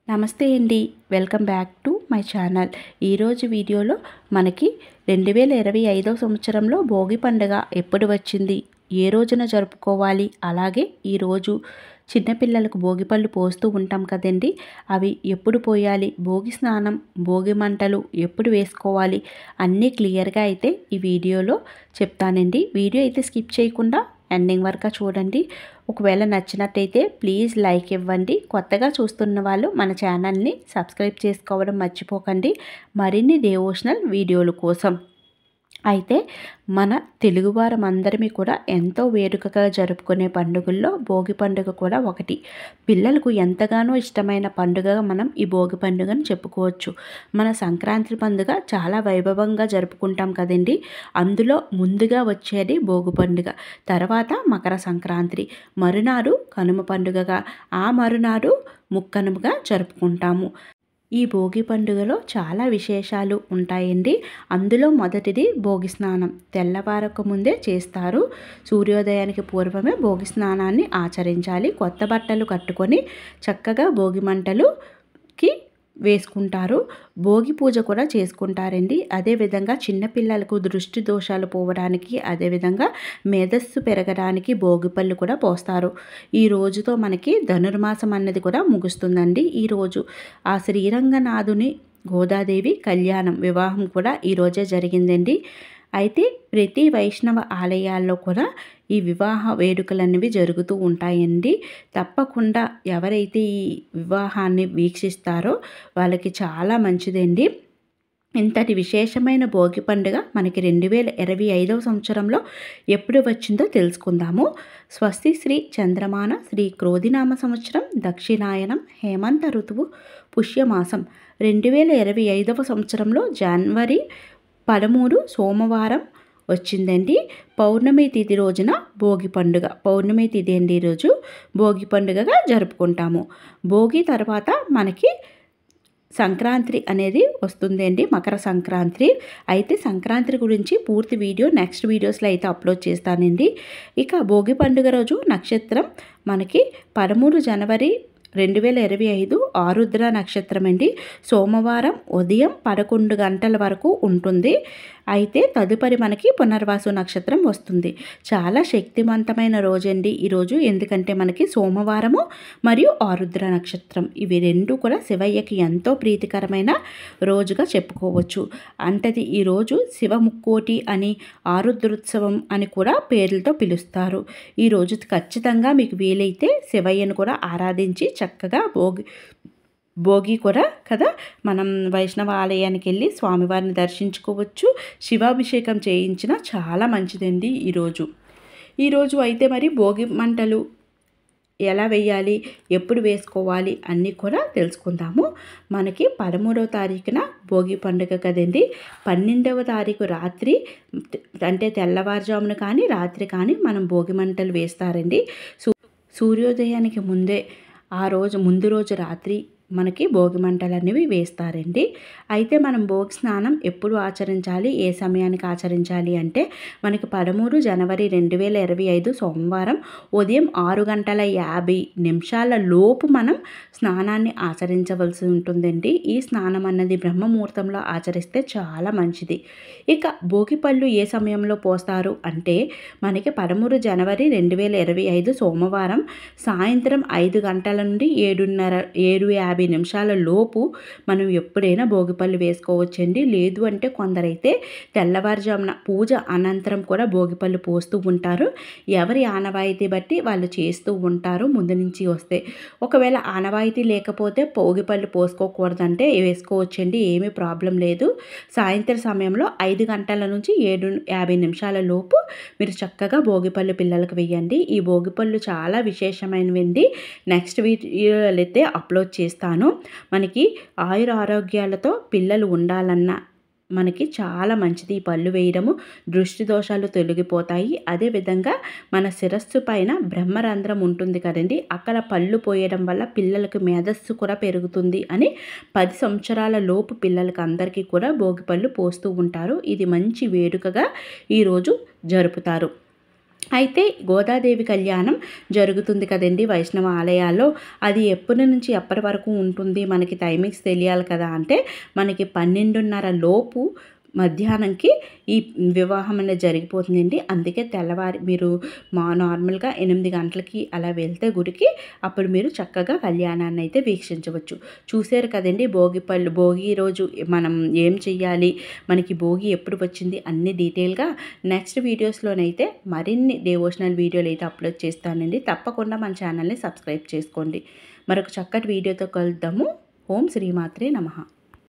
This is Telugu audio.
నమస్తే అండి. Welcome back to my channel. ఈరోజు వీడియోలో మనకి 2025 సంవత్సరంలో భోగి పండుగ ఎప్పుడు వచ్చింది, ఏ రోజున జరుపుకోవాలి, అలాగే ఈరోజు చిన్నపిల్లలకు భోగిపళ్ళు పోస్తూ ఉంటాం కదండి, అవి ఎప్పుడు పోయాలి, భోగి స్నానం, భోగి మంటలు ఎప్పుడు వేసుకోవాలి అన్నీ క్లియర్గా అయితే ఈ వీడియోలో చెప్తానండి. వీడియో అయితే స్కిప్ చేయకుండా ఎండింగ్ వరకు చూడండి. ఒకవేళ నచ్చినట్టయితే ప్లీజ్ లైక్ ఇవ్వండి. కొత్తగా చూస్తున్న వాళ్ళు మన ఛానల్ని సబ్స్క్రైబ్ చేసుకోవడం మర్చిపోకండి మరిన్ని డివోషనల్ వీడియోల కోసం. అయితే మన తెలుగువారం అందరిమీ కూడా ఎంతో వేడుకగా జరుపుకునే పండుగల్లో భోగి పండుగ కూడా ఒకటి. పిల్లలకు ఎంతగానో ఇష్టమైన పండుగగా మనం ఈ భోగి పండుగను చెప్పుకోవచ్చు. మన సంక్రాంతి పండుగ చాలా వైభవంగా జరుపుకుంటాం కదండి. అందులో ముందుగా వచ్చేది భోగి పండుగ, తర్వాత మకర సంక్రాంతి, మరునాడు కనుమ పండుగగా, ఆ మరునాడు ముక్కనుమగా జరుపుకుంటాము. ఈ భోగి పండుగలో చాలా విశేషాలు ఉంటాయండి. అందులో మొదటిది భోగి స్నానం. తెల్లవారక ముందే చేస్తారు. సూర్యోదయానికి పూర్వమే భోగి స్నానాన్ని ఆచరించాలి. కొత్త బట్టలు కట్టుకొని చక్కగా భోగి మంటలుకి వేసుకుంటారు. భోగి పూజ కూడా చేసుకుంటారండి. అదేవిధంగా చిన్నపిల్లలకు దృష్టి దోషాలు పోవడానికి, అదేవిధంగా మేధస్సు పెరగడానికి భోగిపళ్ళు కూడా పోస్తారు. ఈ రోజుతో మనకి ధనుర్మాసం అన్నది కూడా ముగుస్తుందండి. ఈరోజు ఆ శ్రీరంగనాథుని గోదాదేవి కళ్యాణం, వివాహం కూడా ఈరోజే జరిగిందండి. అయితే ప్రతి వైష్ణవ ఆలయాల్లో కూడా ఈ వివాహ వేడుకలనేవి జరుగుతూ ఉంటాయండి. తప్పకుండా ఎవరైతే ఈ వివాహాన్ని వీక్షిస్తారో వాళ్ళకి చాలా మంచిదండి. ఇంతటి విశేషమైన భోగి పండుగ మనకి 2025 సంవత్సరంలో ఎప్పుడు వచ్చిందో తెలుసుకుందాము. స్వస్తి శ్రీ చంద్రమాన శ్రీ క్రోధినామ సంవత్సరం, దక్షిణాయనం, హేమంత ఋతువు, పుష్యమాసం 2025 సంవత్సరంలో జనవరి 13 సోమవారం వచ్చిందండి. పౌర్ణమి తిథి రోజున భోగి పండుగ, పౌర్ణమి తిథి అండి ఈరోజు, భోగి పండుగగా జరుపుకుంటాము. భోగి తర్వాత మనకి సంక్రాంతి అనేది వస్తుందండి, మకర సంక్రాంతి. అయితే సంక్రాంతి గురించి పూర్తి వీడియో నెక్స్ట్ వీడియోస్లో అయితే అప్లోడ్ చేస్తానండి. ఇక భోగి పండుగ రోజు నక్షత్రం మనకి 13 జనవరి 2025 ఆరుద్ర నక్షత్రం అండి. సోమవారం ఉదయం 11 గంటల వరకు ఉంటుంది. అయితే తదుపరి మనకి పునర్వాసు నక్షత్రం వస్తుంది. చాలా శక్తివంతమైన రోజండి ఈరోజు. ఎందుకంటే మనకి సోమవారము మరియు ఆరుద్ర నక్షత్రం, ఇవి రెండు కూడా శివయ్యకి ఎంతో ప్రీతికరమైన రోజుగా చెప్పుకోవచ్చు. అంటది ఈరోజు శివముక్కోటి అని, ఆరుద్రోత్సవం అని కూడా పేర్లతో పిలుస్తారు. ఈరోజు ఖచ్చితంగా మీకు వీలైతే శివయ్యను కూడా ఆరాధించి చక్కగా భోగి కూడా కదా మనం వైష్ణవ ఆలయానికి వెళ్ళి స్వామివారిని దర్శించుకోవచ్చు. శివాభిషేకం చేయించిన చాలా మంచిదండి ఈరోజు అయితే మరి భోగి మంటలు ఎలా వేయాలి, ఎప్పుడు వేసుకోవాలి అన్నీ కూడా తెలుసుకుందాము. మనకి 13వ తారీఖున భోగి పండుగ కదండి. 12వ తారీఖు రాత్రి అంటే తెల్లవారుజామున కానీ రాత్రి కానీ మనం భోగి మంటలు వేస్తారండి. సూర్యోదయానికి ముందే ఆ రోజు ముందు రోజు రాత్రి మనకి భోగి మంటలు అనేవి వేస్తారండి. అయితే మనం భోగి స్నానం ఎప్పుడు ఆచరించాలి, ఏ సమయానికి ఆచరించాలి అంటే మనకి 13 జనవరి 2025 సోమవారం ఉదయం 6:50 లోపు మనం స్నానాన్ని ఆచరించవలసి ఉంటుందండి. ఈ స్నానం అన్నది బ్రహ్మముహూర్తంలో ఆచరిస్తే చాలా మంచిది. ఇక భోగిపళ్ళు ఏ సమయంలో పోస్తారు అంటే మనకి 13 జనవరి 2025 సోమవారం సాయంత్రం 5 గంటల నుండి 7:50 లోపు మనం ఎప్పుడైనా భోగిపళ్ళు వేసుకోవచ్చండి. లేదు అంటే కొందరైతే తెల్లవారుజామున పూజ అనంతరం కూడా భోగిపళ్ళు పోస్తూ ఉంటారు. ఎవరి ఆనవాయితీ బట్టి వాళ్ళు చేస్తూ ఉంటారు ముందు నుంచి వస్తే. ఒకవేళ ఆనవాయితీ లేకపోతే భోగిపళ్ళు పోసుకోకూడదంటే వేసుకోవచ్చండి, ఏమీ ప్రాబ్లం లేదు. సాయంత్రం సమయంలో 5 గంటల నుంచి 7:50 లోపు మీరు చక్కగా భోగిపళ్ళు పిల్లలకు వేయండి. ఈ భోగిపళ్ళు చాలా విశేషమైనవండి. నెక్స్ట్ వీడియోలో అయితే అప్లోడ్ చేస్తాను. మనకి ఆయుర ఆరోగ్యాలతో పిల్లలు ఉండాలన్నా మనకి చాలా మంచిది ఈ పళ్ళు వేయడము. దృష్టి దోషాలు తొలగిపోతాయి. అదేవిధంగా మన శిరస్సు పైన బ్రహ్మరంధ్రం ఉంటుంది కదండి, అక్కడ పళ్ళు పోయడం వల్ల పిల్లలకు మేధస్సు కూడా పెరుగుతుంది అని 10 సంవత్సరాల లోపు పిల్లలకి అందరికీ కూడా భోగిపళ్ళు పోస్తూ ఉంటారు. ఇది మంచి వేడుకగా ఈరోజు జరుపుతారు. అయితే గోదాదేవి కళ్యాణం జరుగుతుంది కదండి వైష్ణవ ఆలయాల్లో. అది ఎప్పటి నుంచి ఎప్పటి వరకు ఉంటుంది, మనకి టైమింగ్స్ తెలియాలి కదా అంటే, మనకి 12:30 లోపు మధ్యాహ్నంకి ఈ వివాహం అనేది జరిగిపోతుందండి. అందుకే తెల్లవారి మీరు నార్మల్గా 8 గంటలకి అలా వెళ్తే గుడికి, అప్పుడు మీరు చక్కగా కళ్యాణాన్ని అయితే వీక్షించవచ్చు. చూసారు కదండి భోగి రోజు మనం ఏం చెయ్యాలి, మనకి భోగి ఎప్పుడు వచ్చింది అన్ని డీటెయిల్గా నెక్స్ట్ వీడియోస్లోనైతే మరిన్ని డివోషనల్ వీడియోలు అయితే అప్లోడ్ చేస్తానండి. తప్పకుండా మన ఛానల్ని సబ్స్క్రైబ్ చేసుకోండి. మరొక చక్కటి వీడియోతో కలుద్దాము. ఓం శ్రీమాత్రే నమః.